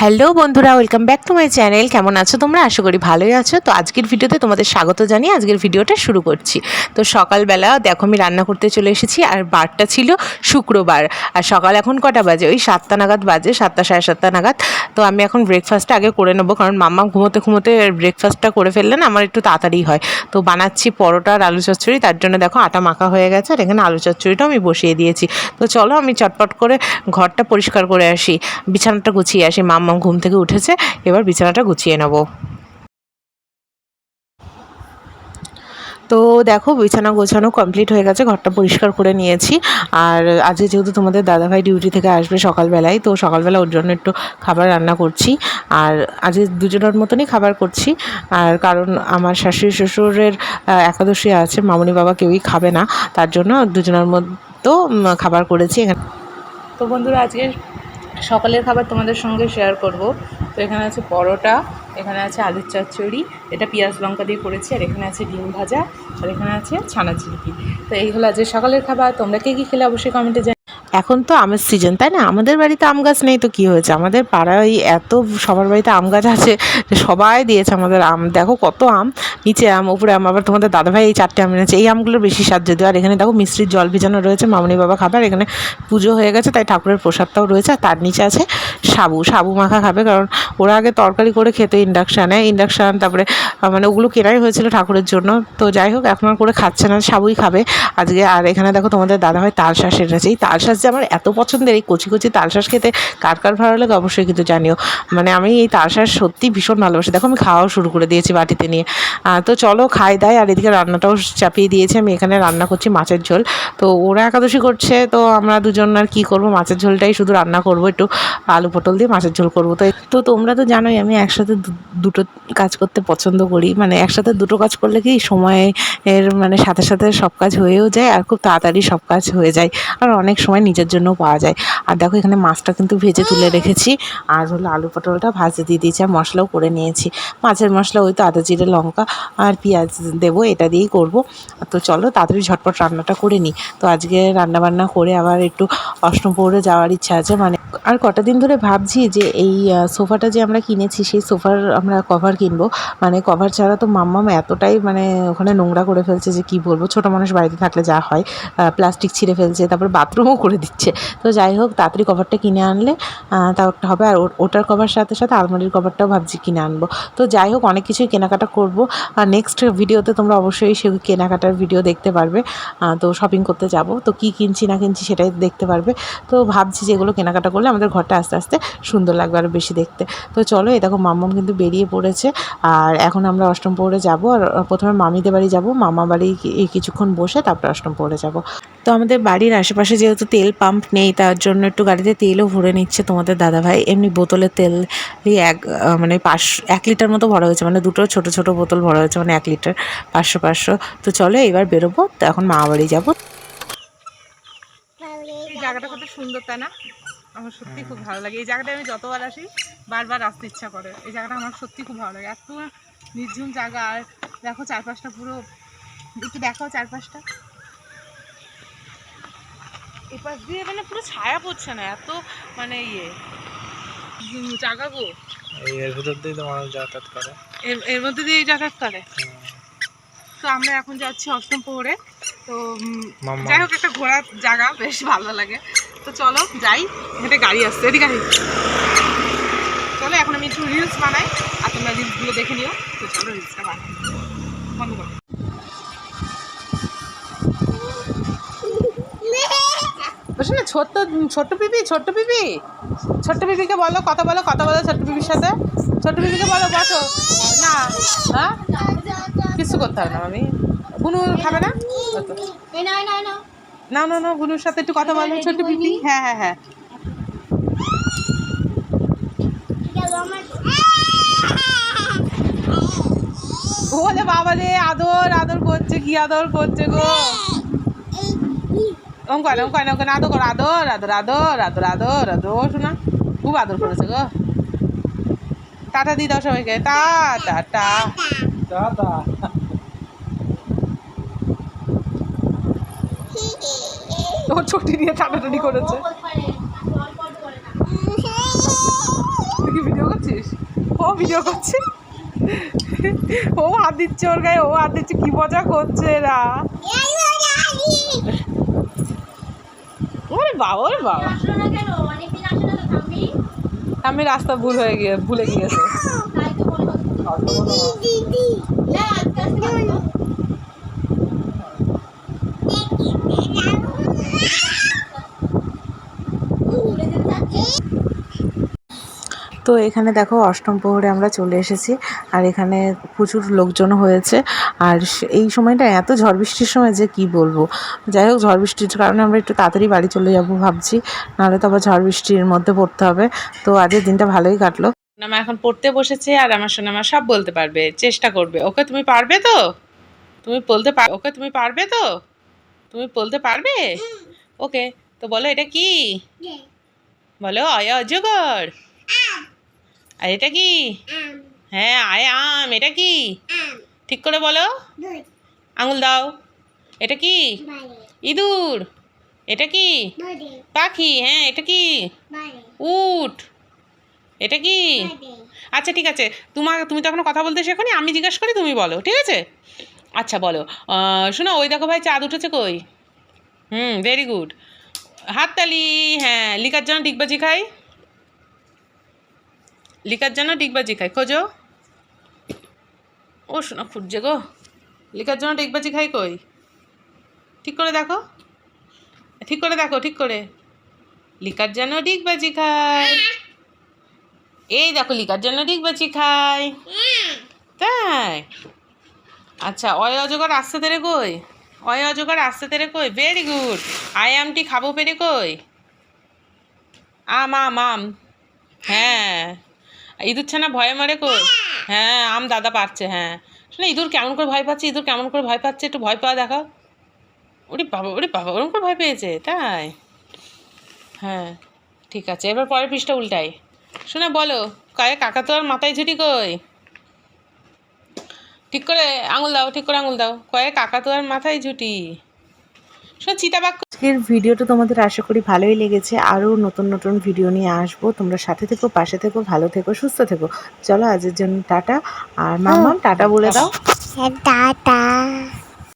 Hello বন্ধুরা, welcome back to my channel. কেমন আছো তোমরা? আশা করি ভালোই আছো। তো আজকের ভিডিওতে তোমাদের স্বাগত জানিয়ে আজকের ভিডিওটা শুরু করছি। তো সকালবেলা দেখো আমি রান্না করতে চলে এসেছি, আর বারটা ছিল শুক্রবার। আর সকাল এখন কটা বাজে? ওই 7টা নাগাদ বাজে, 7টা সাড়ে 7টা নাগাদ। তো আমি এখন ব্রেকফাস্টটা আগে করে নেবো, কারণ মাম্মা ঘুমোতে ঘুমোতে ব্রেকফাস্টটা করে ফেললে না আমার একটু তাড়াতাড়ি হয়। তো বানাচ্ছি পরোটা আর আলু চচ্চড়ি, তার জন্য দেখো আটা মাখা হয়ে গেছে, আর এখানে আলু চচ্চড়িটাও আমি বসিয়ে দিয়েছি। তো চলো আমি চটপট করে ঘরটা পরিষ্কার করে আসি, বিছানাটা গুছিয়ে আসি। মাম্মা ঘুম থেকে উঠেছে, এবার বিছানাটা গুছিয়ে নেব। তো দেখো বিছানা গোছানো কমপ্লিট হয়ে গেছে, ঘরটা পরিষ্কার করে নিয়েছি। আর আজকে যেহেতু তোমাদের দাদাভাই ডিউটি থেকে আসবে সকালবেলায়, তো সকালবেলা ওর জন্য একটু খাবার রান্না করছি। আর আজকে দুজনের মতনই খাবার করছি, আর কারণ আমার শাশুড়ি শ্বশুরের একাদশী আছে, মামুনি বাবা কেউই খাবে না, তার জন্য দুজনের মতো খাবার করেছি এখানে। তো বন্ধুরা, আজকে সকালের খাবার তোমাদের সঙ্গে শেয়ার করব। তো এখানে আছে পরোটা, এখানে আছে আলুর চচ্চড়ি, এটা পেঁয়াজ লঙ্কা দিয়ে করেছি, আর এখানে আছে ডিম ভাজা, আর এখানে আছে ছানা চিংড়ি। তো এই হলো আজকে সকালের খাবার। তোমরা কে কী খেলে অবশ্যই কমেন্টে জানাও। এখন তো আমের সিজন, তাই না? আমাদের বাড়িতে আম গাছ নেই তো কী হয়েছে, আমাদের পাড়ায় এত সবার বাড়িতে আম গাছ আছে যে সবাই দিয়েছে আমাদের আম। দেখো কত আম, নিচে আম উপরে আম, আবার তোমাদের দাদাভাই এই 4টে আম এনেছে। এই আমগুলোর বেশি স্বাদ যদিও। আর এখানে দেখো মিষ্টির জল ভিজানো রয়েছে, মামনি বাবা খাবার। এখানে পুজো হয়ে গেছে তাই ঠাকুরের প্রসাদটাও রয়েছে, আর তার নিচে আছে সাবু মাখা খাবে, কারণ ওরা আগে তরকারি করে খেতে ইন্ডাকশান, তারপরে মানে ওগুলো কেনাই হয়েছিল ঠাকুরের জন্য। তো যাই হোক, এখন আর করে খাচ্ছে না, সাবুই খাবে আজকে। আর এখানে দেখো তোমাদের দাদাভাই তালশাঁস এনেছে। এই তালশাঁস যে আমার এত পছন্দের, এই কচি কচি তালশাঁস খেতে কার কার ভালো লাগে অবশ্যই কিন্তু জানিও। মানে আমি এই তালশাঁস সত্যি ভীষণ ভালোবাসি। দেখো আমি খাওয়াও শুরু করে দিয়েছি বাটিতে নিয়ে। তো চলো খাই দাই। আর এদিকে রান্নাটাও চাপিয়ে দিয়েছি, আমি এখানে রান্না করছি মাছের ঝোল। তো ওরা একাদশী করছে, তো আমরা দুজন আর কী করবো, মাছের ঝোলটাই শুধু রান্না করবো, একটু আলু পটল দিয়ে মাছের ঝোল করবো। তো তোমরা তো জানোই আমি একসাথে দুটো কাজ করতে পছন্দ করি। মানে একসাথে দুটো কাজ করলে কি সময়ের মানে সাথে সাথে সব কাজ হয়েও যায়, আর খুব তাড়াতাড়ি সব কাজ হয়ে যায়, আর অনেক সময় নিজের জন্যও পাওয়া যায়। আর দেখো এখানে মাছটা কিন্তু ভেজে তুলে রেখেছি, আর হলো আলু পটলটা ভাজে দিয়ে দিয়েছি, আর মশলাও করে নিয়েছি। মাছের মশলা ওই তো আদা জিরে লঙ্কা আর পেঁয়াজ দেবো, এটা দিয়েই করবো। তো চলো তাড়াতাড়ি ঝটপট রান্নাটা করে নিই। তো আজকে রান্নাবান্না করে আবার একটু অষ্টমপ্রহরে যাওয়ার ইচ্ছা আছে। মানে আর কটা দিন ধরে ভাবছি যে এই সোফাটা যে আমরা কিনেছি, সেই সোফার আমরা কভার কিনবো। মানে কভার ছাড়া তো মাম্মাম এতটাই মানে ওখানে নোংরা করে ফেলছে যে কি বলবো। ছোটো মানুষ বাড়িতে থাকলে যা হয়, প্লাস্টিক ছিঁড়ে ফেলছে, তারপর বাথরুমও করে দিচ্ছে। তো যাই হোক, তাড়াতাড়ি কভারটা কিনে আনলে তাও একটা হবে। আর ওটার কভার সাথে সাথে আলমারির কভারটাও ভাবছি কিনে আনবো। তো যাই হোক, অনেক কিছুই কেনাকাটা করবো। আর নেক্সট ভিডিওতে তোমরা অবশ্যই সে কেনাকাটার ভিডিও দেখতে পারবে। তো শপিং করতে যাব, তো কী কিনছি না কিনছি সেটাই দেখতে পারবে। তো ভাবছি যে এগুলো কেনাকাটা করলে আমাদের ঘরটা আস্তে আস্তে সুন্দর লাগবে আরও বেশি দেখতে। তো চলো, এই দেখো মাম্মাম কিন্তু বেরিয়ে পড়েছে। আর এখন আমরা অষ্টমপ্রহরে যাব। আর প্রথমে মামিদের বাড়ি যাব, মামা বাড়ি কিছুক্ষণ বসে তারপর অষ্টমপ্রহরে যাব। তো আমাদের বাড়ির আশেপাশে যেহেতু তেল পাম্প নেই, তার জন্য একটু গাড়িতে তেলও ভরে নিচ্ছে তোমাদের দাদাভাই। এমনি বোতলের তেল মানে 1 লিটার মতো ভরা হয়েছে, মানে দুটো ছোটো ছোটো বোতল ভরা হয়েছে, মানে 1 লিটার 500। তো চলো এবার বেরোবো। তো এখন মামা বাড়ি যাবো। এই জায়গাটা কত সুন্দর, তাই না? আমার সত্যি খুব ভালো লাগে এই জায়গাটা। আমি যতবার আসি বারবার আসতে ইচ্ছা করে। এই জায়গাটা আমার সত্যি খুব ভালো লাগে, এত নির্জন জায়গা। আর দেখো চারপাশটা পুরো, একটু দেখাও চারপাশটা। এপাশ দিয়ে মানে পুরো ছায়া পড়ছে না, এত মানে জায়গা গো। এর ভিতর দিয়ে তো মানুষ যাতায়াত করে, এর মধ্যে দিয়ে যাতায়াত করে। তো আমরা এখন যাচ্ছি অষ্টমপ্রহরে। তো যাই হোক, একটা ঘোরার জায়গা, বেশ ভালো লাগে। তো চলো যাই। এখানে গাড়ি আসছে, এদিকে গাড়ি। চলো এখন আমি একটু রিলস বানাই, আর তোমরা রিলসগুলো দেখে নিও। তো চলো রিলসটা বানাই, বন্ধ করো। বসে না, ছোট্ট পিপিকে বলো কথা বলো ছোট্ট পিপির সাথে। ছোট্ট পিপিকে বলো বসো। না, হ্যাঁ কিছু করতে হবে না। আমি বুনু খাবে না, না না না, বুনুর সাথে একটু কথা বলো ছোট্ট পিপি। হ্যাঁ হ্যাঁ হ্যাঁ। বলে বাবা রে, আদর করছে, কি আদর করছে গো। ওখানে আদর করো, আদর শোনা, খুব আদর করেছে গো। টাটা দি দাও সবাইকে, টাটা। ওর ছুটি নিয়ে টাটাটানি করেছে। করছিস? ও ভিডিও করছে, ও হাত দিচ্ছে ওর গায়ে, ও হাত দিচ্ছে, কি মজা করছে এরা। ওরে বাবা, ওরে বাবা, আমি রাস্তা ভুলে গিয়েছে। তো এখানে দেখো অষ্টম প্রহরে আমরা চলে এসেছি, আর এখানে প্রচুর লোকজন হয়েছে। আর এই সময়টা এত ঝড় বৃষ্টির সময় যে কি বলবো। যাই হোক, ঝড় বৃষ্টির কারণে আমরা একটু তাড়াতাড়ি বাড়ি চলে যাবো ভাবছি, নাহলে তো আবার ঝড় বৃষ্টির মধ্যে পড়তে হবে। তো আজকের দিনটা ভালোই কাটলো। সোনামা এখন পড়তে বসেছে, আর আমার সোনামা সব বলতে পারবে, চেষ্টা করবে। ওকে তুমি পারবে তো? তুমি বলতে পার, ওকে তুমি পারবে তো? তুমি বলতে পারবে? ওকে, তো বলো এটা কি? বলো অয় অজগর। আর এটা কি? হ্যাঁ আয় আম। এটা কি? ঠিক করে বলো। আঙুল দাও। এটা কি? ইঁদুর। এটা কি? পাখি। হ্যাঁ, এটা কি? উট। এটা কি? আচ্ছা ঠিক আছে, তুমি তো এখনো কথা বলতে শেখোনি, আমি জিজ্ঞেস করি, তুমি বলো, ঠিক আছে? আচ্ছা বলো, শোনো, ওই দেখো ভাই, চাঁদ উঠেছে কই? ভেরি গুড, হাততালি। হ্যাঁ, লিকার জন্য ডিগবাজি খাই। লিকার জন্য ডিগবাজি খাই, খোঁজো। ও শোনা খুঁজছে গো, লিকার জন্য ডিগবাজি খাই কই? ঠিক করে দেখো, ঠিক করে দেখো, ঠিক করে। লিকার জন্য ডিগবাজি খাই। এই দেখো, লিকার জন্য ডিগবাজি খাই। তাই? আচ্ছা, অয় অজগর আসতে তেরে কই? অয় অজগর আসতে তেরে কই? Very good. আই আমটি খাবো পেরে কই? আম আম আম। হ্যাঁ। ইঁদুর ছানা ভয়ে মরে কই? হ্যাঁ, আম দাদা পাচ্ছে। হ্যাঁ, শোনো, ইঁদুর কেমন করে ভয় পাচ্ছে, ইঁদুর কেমন করে ভয় পাচ্ছে, একটু ভয় পাওয়া দেখাও। ওরে বাবা, ওরে বাবা, ওরকম করে ভয় পেয়েছে? তাই? হ্যাঁ, ঠিক আছে, এবার পরের পৃষ্ঠা উল্টাই। শোনা বলো, কয়ে কাকাতুয়ার মাথায় ঝুটি কই? ঠিক করে আঙুল দাও, ঠিক করে আঙুল দাও। কয়ে কাকাতুয়ার মাথায় ঝুটি। শোনো, চিতাবাঘ। আজকের ভিডিওটা তোমাদের আশা করি ভালোই লেগেছে। আরও নতুন নতুন ভিডিও নিয়ে আসবো, তোমরা সাথে থেকো, পাশে থেকো, ভালো থেকো, সুস্থ থেকো। চলো আজকের জন্য টাটা। আর মাম্মাম টাটা বলে দাও। টাটা।